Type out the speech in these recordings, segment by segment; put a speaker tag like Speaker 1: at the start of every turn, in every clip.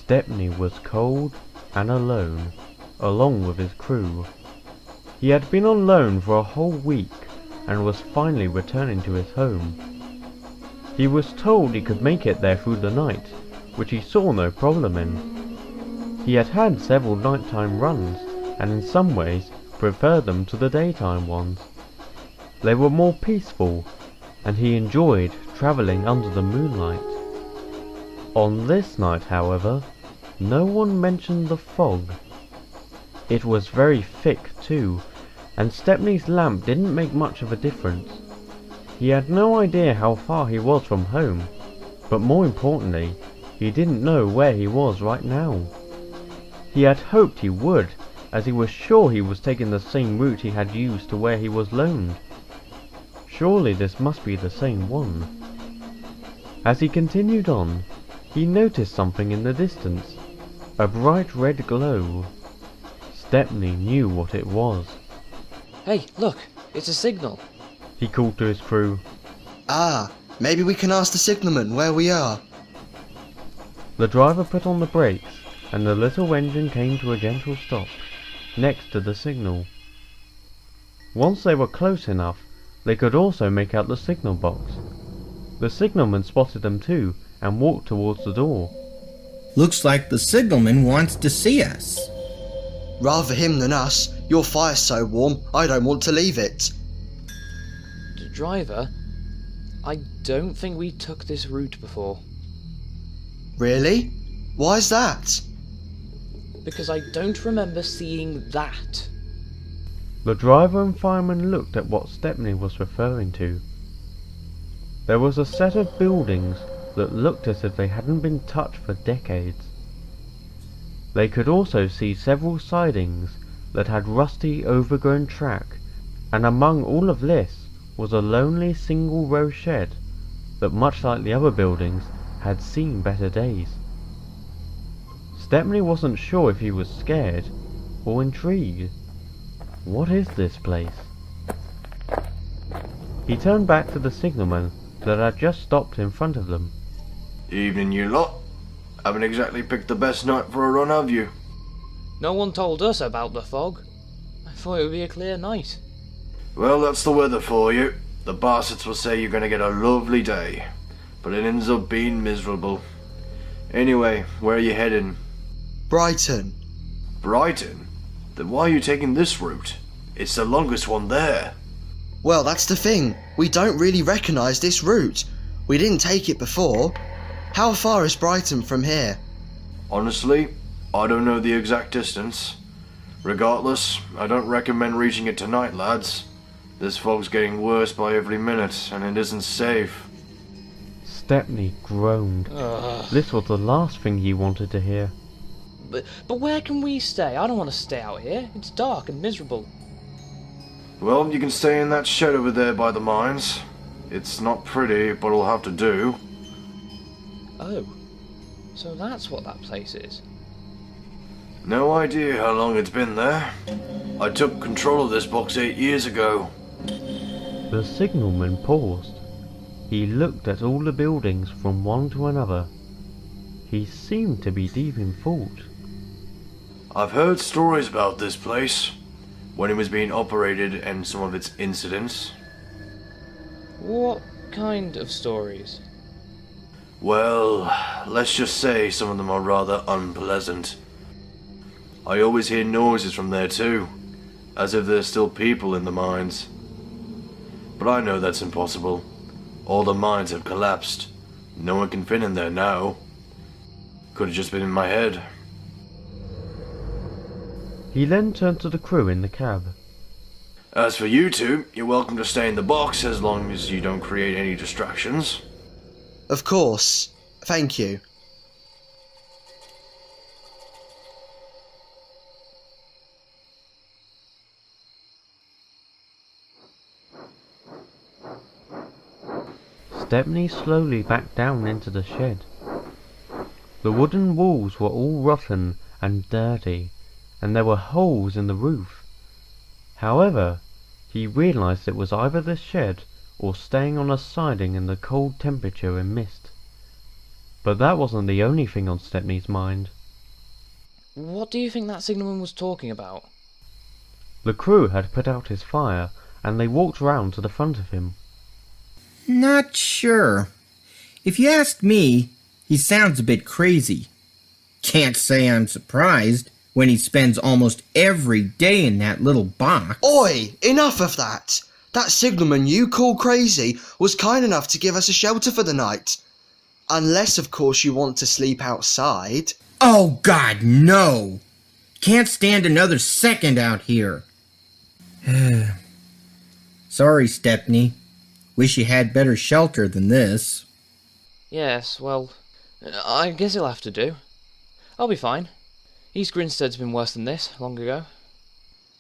Speaker 1: Stepney was cold and alone, along with his crew. He had been on loan for a whole week and was finally returning to his home. He was told he could make it there through the night, which he saw no problem in. He had had several nighttime runs, and in some ways preferred them to the daytime ones. They were more peaceful, and he enjoyed travelling under the moonlight. On this night, however, no one mentioned the fog. It was very thick too, and Stepney's lamp didn't make much of a difference. He had no idea how far he was from home, but more importantly, he didn't know where he was right now. He had hoped he would, as he was sure he was taking the same route he had used to where he was loaned. Surely this must be the same one. As he continued on, he noticed something in the distance, a bright red glow. Stepney knew what it was.
Speaker 2: Hey, look, it's a signal,
Speaker 1: he called to his crew.
Speaker 3: Ah, maybe we can ask the signalman where we are.
Speaker 1: The driver put on the brakes, and the little engine came to a gentle stop, next to the signal. Once they were close enough, they could also make out the signal box. The signalman spotted them too, and walked towards the door.
Speaker 4: Looks like the signalman wants to see us.
Speaker 3: Rather him than us. Your fire's so warm, I don't want to leave it.
Speaker 2: Driver, I don't think we took this route before.
Speaker 3: Really? Why's that?
Speaker 2: Because I don't remember seeing that.
Speaker 1: The driver and fireman looked at what Stepney was referring to. There was a set of buildings that looked as if they hadn't been touched for decades. They could also see several sidings that had rusty, overgrown track, and among all of this was a lonely single-row shed that, much like the other buildings, had seen better days. Stepney wasn't sure if he was scared or intrigued. What is this place? He turned back to the signalman that had just stopped in front of them.
Speaker 5: Evening, you lot. Haven't exactly picked the best night for a run, have you?
Speaker 2: No one told us about the fog. I thought it would be a clear night.
Speaker 5: Well, that's the weather for you. The bastards will say you're going to get a lovely day, but it ends up being miserable. Anyway, where are you heading?
Speaker 3: Brighton.
Speaker 5: Brighton? Then why are you taking this route? It's the longest one there.
Speaker 3: Well, that's the thing. We don't really recognise this route. We didn't take it before. How far is Brighton from here?
Speaker 5: Honestly, I don't know the exact distance. Regardless, I don't recommend reaching it tonight, lads. This fog's getting worse by every minute, and it isn't safe.
Speaker 1: Stepney groaned. This was the last thing he wanted to hear.
Speaker 2: But where can we stay? I don't want to stay out here. It's dark and miserable.
Speaker 5: Well, you can stay in that shed over there by the mines. It's not pretty, but it'll have to do.
Speaker 2: Oh, so that's what that place is.
Speaker 5: No idea how long it's been there. I took control of this box 8 years ago.
Speaker 1: The signalman paused. He looked at all the buildings from one to another. He seemed to be deep in thought.
Speaker 5: I've heard stories about this place, when it was being operated and some of its incidents.
Speaker 2: What kind of stories?
Speaker 5: Well, let's just say some of them are rather unpleasant. I always hear noises from there too, as if there's still people in the mines. But I know that's impossible. All the mines have collapsed. No one can fit in there now. Could have just been in my head.
Speaker 1: He then turned to the crew in the cab.
Speaker 5: As for you two, you're welcome to stay in the box as long as you don't create any distractions.
Speaker 3: Of course. Thank you.
Speaker 1: Stepney slowly backed down into the shed. The wooden walls were all rotten and dirty, and there were holes in the roof. However, he realised it was either the shed or staying on a siding in the cold temperature and mist. But that wasn't the only thing on Stepney's mind.
Speaker 2: What do you think that signalman was talking about?
Speaker 1: The crew had put out his fire, and they walked round to the front of him.
Speaker 4: Not sure. If you ask me, he sounds a bit crazy. Can't say I'm surprised when he spends almost every day in that little box.
Speaker 3: Oi! Enough of that! That signalman you call crazy was kind enough to give us a shelter for the night. Unless, of course, you want to sleep outside.
Speaker 4: Oh, God, no! Can't stand another second out here. Sorry, Stepney. Wish you had better shelter than this.
Speaker 2: Yes, well, I guess he'll have to do. I'll be fine. East Grinstead's been worse than this, long ago.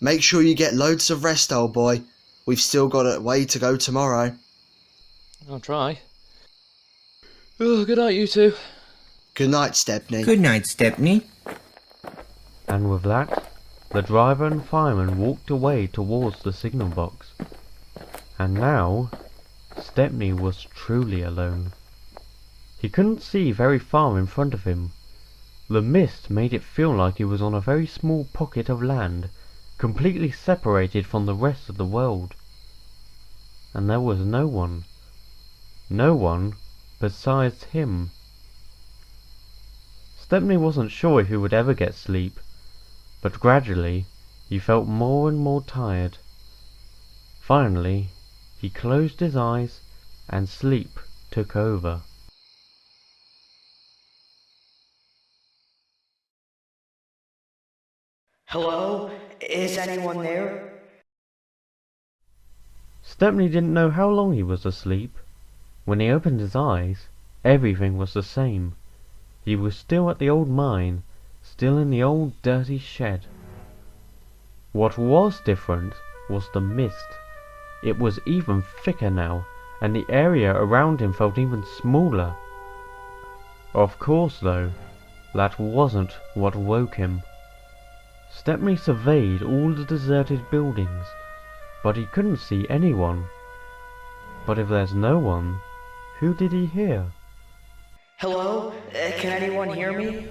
Speaker 3: Make sure you get loads of rest, old boy. We've still got a way to go tomorrow.
Speaker 2: I'll try. Oh, good night, you two.
Speaker 3: Good night, Stepney.
Speaker 4: Good night, Stepney.
Speaker 1: And with that, the driver and fireman walked away towards the signal box. And now, Stepney was truly alone. He couldn't see very far in front of him. The mist made it feel like he was on a very small pocket of land, completely separated from the rest of the world. And there was no one. No one besides him. Stepney wasn't sure if he would ever get sleep, but gradually he felt more and more tired. Finally, he closed his eyes and sleep took over.
Speaker 6: Hello? Is anyone there?
Speaker 1: Stepney didn't know how long he was asleep. When he opened his eyes, everything was the same. He was still at the old mine, still in the old dirty shed. What was different was the mist. It was even thicker now, and the area around him felt even smaller. Of course, though, that wasn't what woke him. Stepney surveyed all the deserted buildings, but he couldn't see anyone. But if there's no one, who did he hear?
Speaker 6: Hello? Can anyone hear me?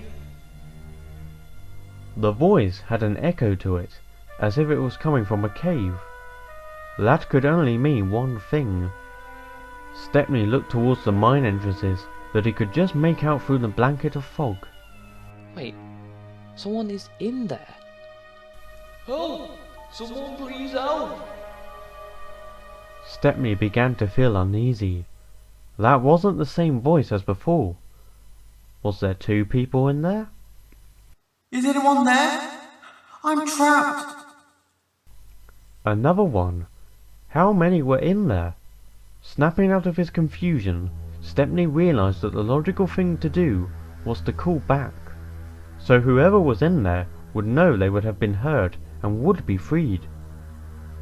Speaker 1: The voice had an echo to it, as if it was coming from a cave. That could only mean one thing. Stepney looked towards the mine entrances that he could just make out through the blanket of fog.
Speaker 2: Wait, someone is in there. Help! Someone please help!
Speaker 1: Stepney began to feel uneasy. That wasn't the same voice as before. Was there two people in there?
Speaker 7: Is anyone there? I'm trapped.
Speaker 1: Another one. How many were in there? Snapping out of his confusion, Stepney realized that the logical thing to do was to call back. So whoever was in there would know they would have been heard and would be freed.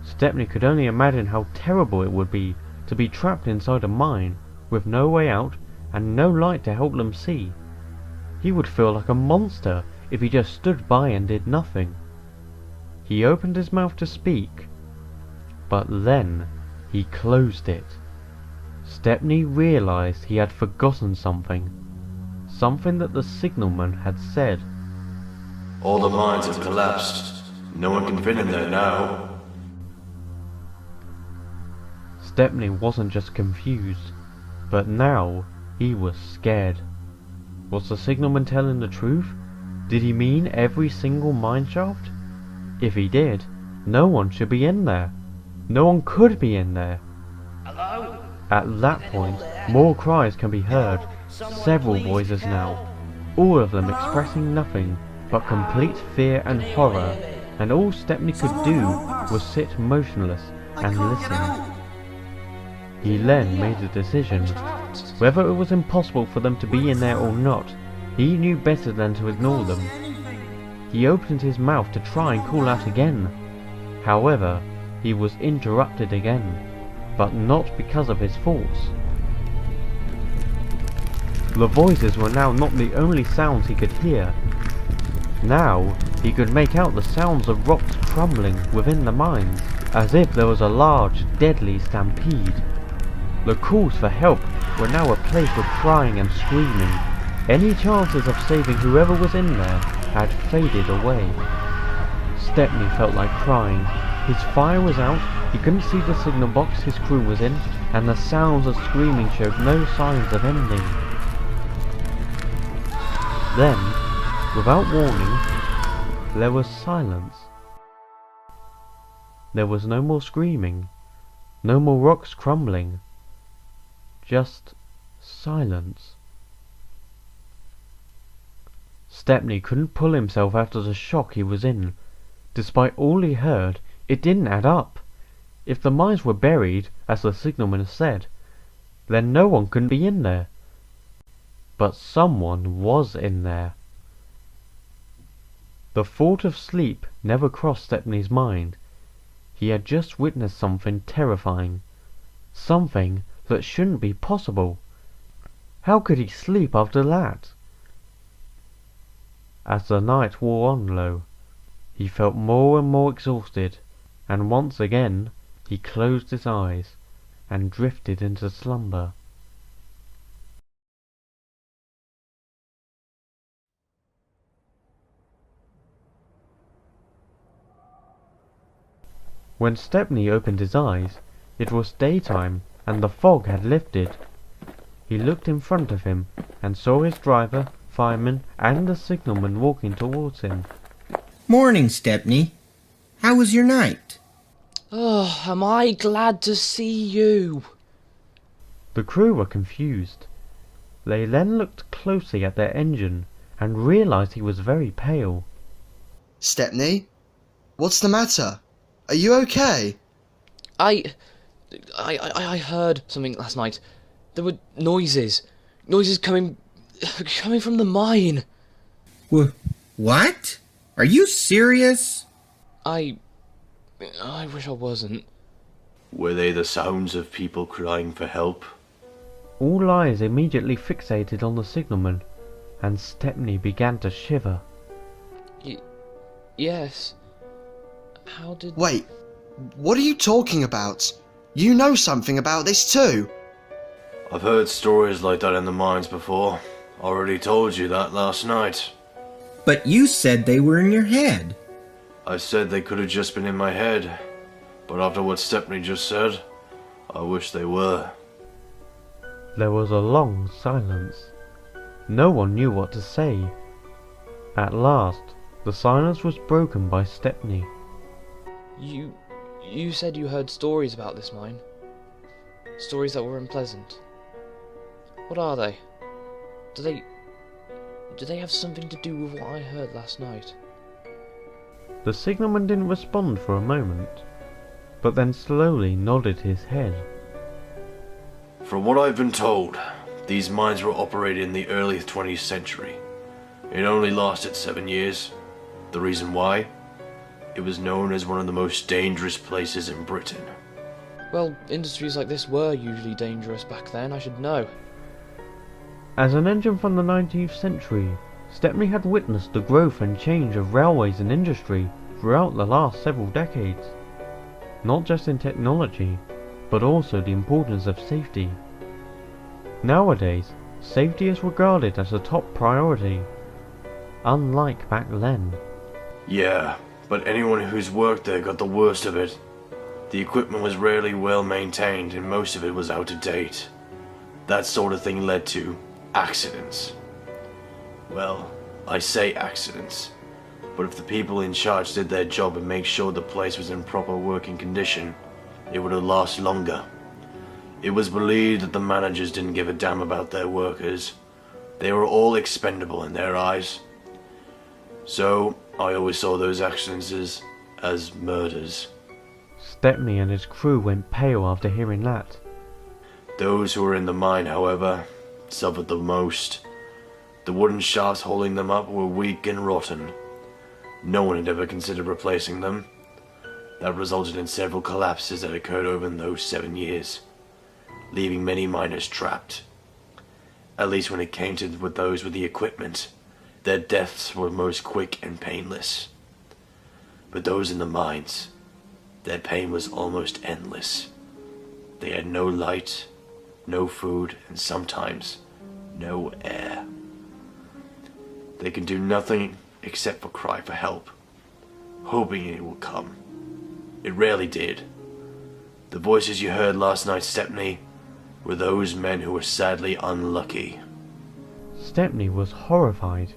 Speaker 1: Stepney could only imagine how terrible it would be to be trapped inside a mine with no way out and no light to help them see. He would feel like a monster if he just stood by and did nothing. He opened his mouth to speak, but then he closed it. Stepney realized he had forgotten something. Something that the signalman had said.
Speaker 5: All the mines have collapsed. No one can fit in there now.
Speaker 1: Stepney wasn't just confused, but now he was scared. Was the signalman telling the truth? Did he mean every single mine shaft? If he did, no one should be in there. No one could be in there.
Speaker 6: Hello?
Speaker 1: At that point, more cries can be heard, several voices now, all of them expressing nothing but complete fear and horror, and all Stepney could do was sit motionless and listen. He then made a decision. Whether it was impossible for them to be in there or not, he knew better than to ignore them. He opened his mouth to try and call out again. However, he was interrupted again, but not because of his thoughts. The voices were now not the only sounds he could hear. Now, he could make out the sounds of rocks crumbling within the mines, as if there was a large, deadly stampede. The calls for help were now replaced with crying and screaming. Any chances of saving whoever was in there had faded away. Stepney felt like crying. His fire was out, he couldn't see the signal box his crew was in, and the sounds of screaming showed no signs of ending. Then, without warning, there was silence. There was no more screaming, no more rocks crumbling, just silence. Stepney couldn't pull himself out of the shock he was in. Despite all he heard, it didn't add up. If the mines were buried, as the signalman said, then no one could be in there. But someone was in there. The thought of sleep never crossed Stepney's mind. He had just witnessed something terrifying. Something that shouldn't be possible. How could he sleep after that? As the night wore on, though, he felt more and more exhausted, and once again he closed his eyes and drifted into slumber. When Stepney opened his eyes, it was daytime and the fog had lifted. He looked in front of him and saw his driver, fireman, and the signalman walking towards him.
Speaker 4: Morning, Stepney. How was your night?
Speaker 2: Oh, am I glad to see you.
Speaker 1: The crew were confused. They then looked closely at their engine and realized he was very pale.
Speaker 3: Stepney? What's the matter? Are you okay?
Speaker 2: I heard something last night. There were noises. Noises coming from the mine.
Speaker 4: What? Are you serious?
Speaker 2: I wish I wasn't.
Speaker 5: Were they the sounds of people crying for help?
Speaker 1: All eyes immediately fixated on the signalman, and Stepney began to shiver.
Speaker 2: Yes. How did...
Speaker 3: Wait, what are you talking about? You know something about this too.
Speaker 5: I've heard stories like that in the mines before. I already told you that last night.
Speaker 4: But you said they were in your head.
Speaker 5: I said they could have just been in my head, but after what Stepney just said, I wish they were.
Speaker 1: There was a long silence. No one knew what to say. At last, the silence was broken by Stepney.
Speaker 2: You said you heard stories about this mine. Stories that were unpleasant. What are they? Do they have something to do with what I heard last night?
Speaker 1: The signalman didn't respond for a moment, but then slowly nodded his head.
Speaker 5: From what I've been told, these mines were operated in the early 20th century. It only lasted 7 years. The reason why? It was known as one of the most dangerous places in Britain.
Speaker 2: Well, industries like this were usually dangerous back then, I should know.
Speaker 1: As an engine from the 19th century, Stepney had witnessed the growth and change of railways and industry throughout the last several decades. Not just in technology, but also the importance of safety. Nowadays, safety is regarded as a top priority, unlike back then.
Speaker 5: Yeah, but anyone who's worked there got the worst of it. The equipment was rarely well maintained and most of it was out of date. That sort of thing led to accidents. Well, I say accidents, but if the people in charge did their job and made sure the place was in proper working condition, it would have lasted longer. It was believed that the managers didn't give a damn about their workers. They were all expendable in their eyes. So, I always saw those accidents as murders.
Speaker 1: Stepney and his crew went pale after hearing that.
Speaker 5: Those who were in the mine, however, suffered the most. The wooden shafts holding them up were weak and rotten. No one had ever considered replacing them. That resulted in several collapses that occurred over those 7 years, leaving many miners trapped. At least when it came to those with the equipment, their deaths were most quick and painless. But those in the mines, their pain was almost endless. They had no light, no food, and sometimes no air. They could do nothing except for cry for help, hoping it would come. It rarely did. The voices you heard last night, Stepney, were those men who were sadly unlucky.
Speaker 1: Stepney was horrified.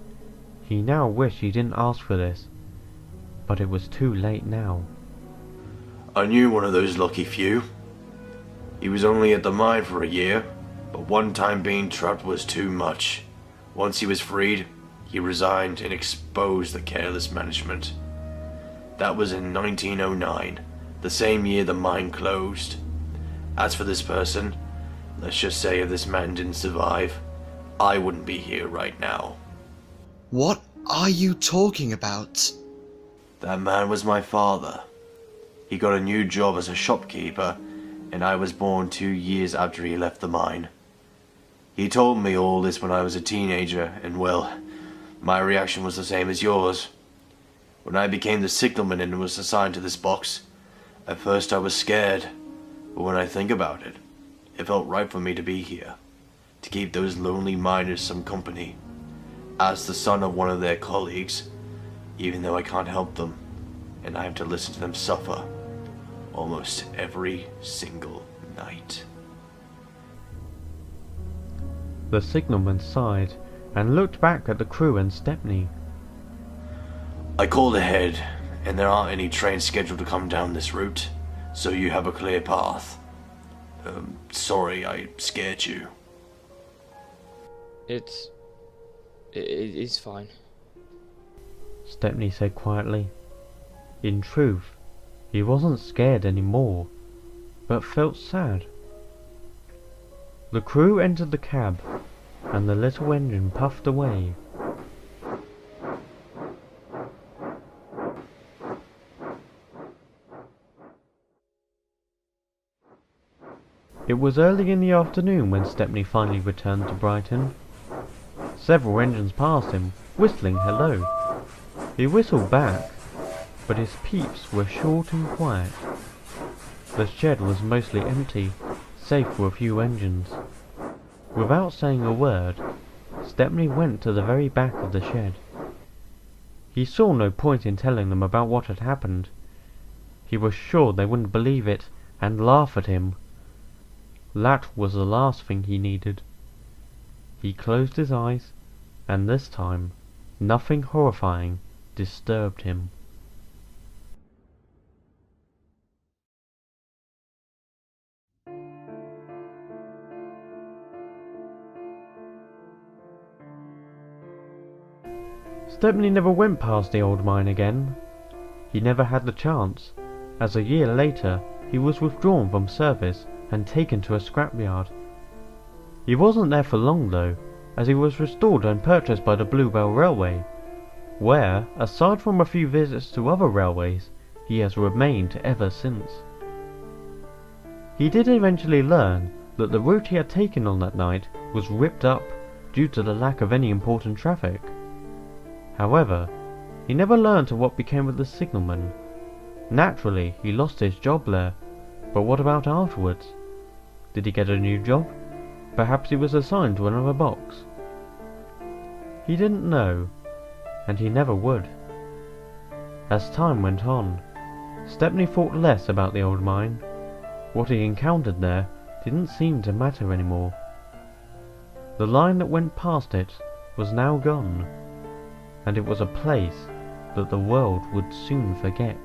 Speaker 1: He now wished he didn't ask for this, but it was too late now.
Speaker 5: I knew one of those lucky few. He was only at the mine for a year, but one time being trapped was too much. Once he was freed, he resigned and exposed the careless management. That was in 1909, the same year the mine closed. As for this person, let's just say if this man didn't survive, I wouldn't be here right now.
Speaker 3: What are you talking about?
Speaker 5: That man was my father. He got a new job as a shopkeeper, and I was born 2 years after he left the mine. He told me all this when I was a teenager, and well, my reaction was the same as yours. When I became the signalman and was assigned to this box, at first I was scared, but when I think about it, it felt right for me to be here, to keep those lonely miners some company, as the son of one of their colleagues, even though I can't help them, and I have to listen to them suffer almost every single night.
Speaker 1: The signalman sighed and looked back at the crew and Stepney.
Speaker 5: I called ahead, and there aren't any trains scheduled to come down this route, so you have a clear path. Sorry I scared you.
Speaker 2: It's fine.
Speaker 1: Stepney said quietly. In truth, he wasn't scared anymore, but felt sad. The crew entered the cab, and the little engine puffed away. It was early in the afternoon when Stepney finally returned to Brighton. Several engines passed him, whistling hello. He whistled back, but his peeps were short and quiet. The shed was mostly empty, save for a few engines. Without saying a word, Stepney went to the very back of the shed. He saw no point in telling them about what had happened. He was sure they wouldn't believe it and laugh at him. That was the last thing he needed. He closed his eyes, and this time, nothing horrifying disturbed him. Stepney never went past the old mine again. He never had the chance, as a year later he was withdrawn from service and taken to a scrapyard. He wasn't there for long though, as he was restored and purchased by the Bluebell Railway, where, aside from a few visits to other railways, he has remained ever since. He did eventually learn that the route he had taken on that night was ripped up due to the lack of any important traffic. However, he never learned what became of the signalman. Naturally, he lost his job there, but what about afterwards? Did he get a new job? Perhaps he was assigned to another box. He didn't know, and he never would. As time went on, Stepney thought less about the old mine. What he encountered there didn't seem to matter anymore. The line that went past it was now gone, and it was a place that the world would soon forget.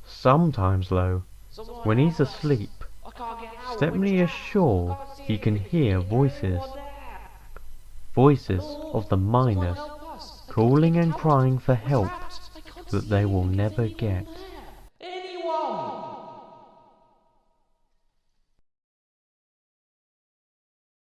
Speaker 1: Sometimes though, when he's asleep, Stepney is sure he can hear voices. Voices of the miners, calling and crying for help that they will never get.